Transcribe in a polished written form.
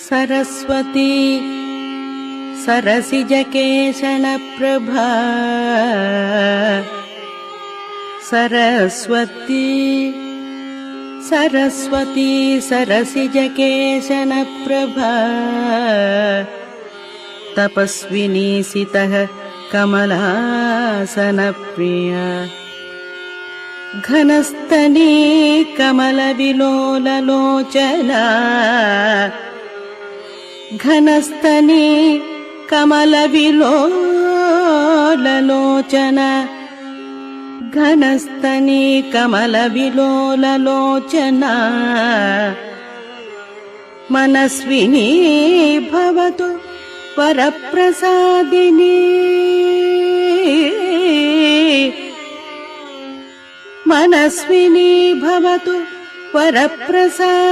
सरस्वती सरसिजकेशनप्रभा सरस्वती सरस्वती सरसिजकेशनप्रभा तपस्विनी सितः कमलासनप्रिया घनस्तनी कमलविलोललोचना घनस्तनी कमलविलोललोचना घनस्तनी कमलविलोललोचना मनस्विनी भवतु वरप्रसादिनी मनस्विनी भवतु वरप्रसादिनी।